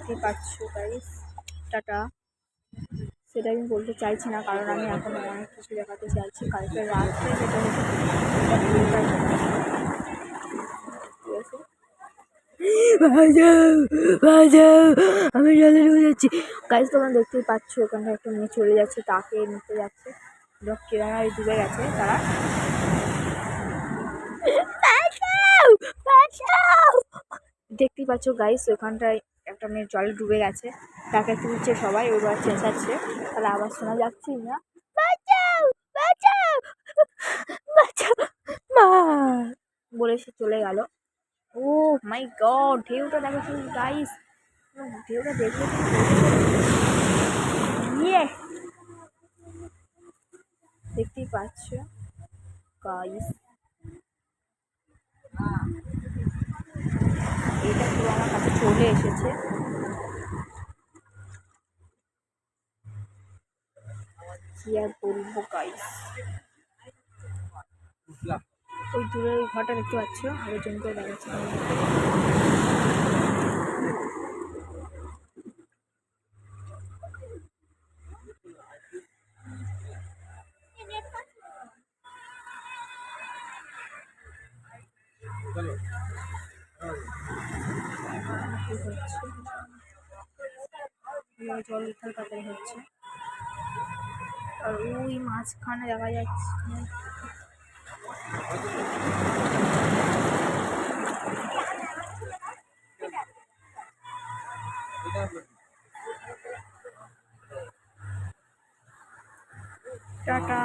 দেখতেই পাচ্ছ guys. Tata. সেটা আমি বলতে চাইছি না, কারণ আমি এখন অনেক কিছু দেখাতে চাইছি। কালকে রাত্রে যেটা হচ্ছে সেটা পুরোটাই ঠিক আছে। আমি জলে ডুবে যাচ্ছি গাইস। তোমরা দেখতেই পাচ্ছ ওখানটা একটা মেয়ে চলে যাচ্ছে, তাকে নিতে যাচ্ছে। কিরানা ডুবে গেছে তারা। দেখতেই পাচ্ছ গাইস, ওখানটায় একটা মেয়ে জলে ডুবে গেছে, তাকে তুলছে সবাই, ওইবার চেঁচাচ্ছে, তাহলে আবার শোনা যাচ্ছি না। বাঁচাও বাঁচাও বাঁচাও মা বলে সে চলে গেল। ও মাই গড, ঢেউটা দেখো শুধু গাইস, ঢেউটা দেখলে ইয়ে দেখতেই পাচ্ছ গাইস। এটা পুরো আমার কাছে চলে এসেছে। কি আর বলবো গাইস। ওই দূরের ওই ঘরটা দেখতে পাচ্ছ, আরেকজন করে দেখাচ্ছে। জল উত্থাল পাতাল হচ্ছে, আর ওই মাঝখানে দেখা যাচ্ছে টাটা।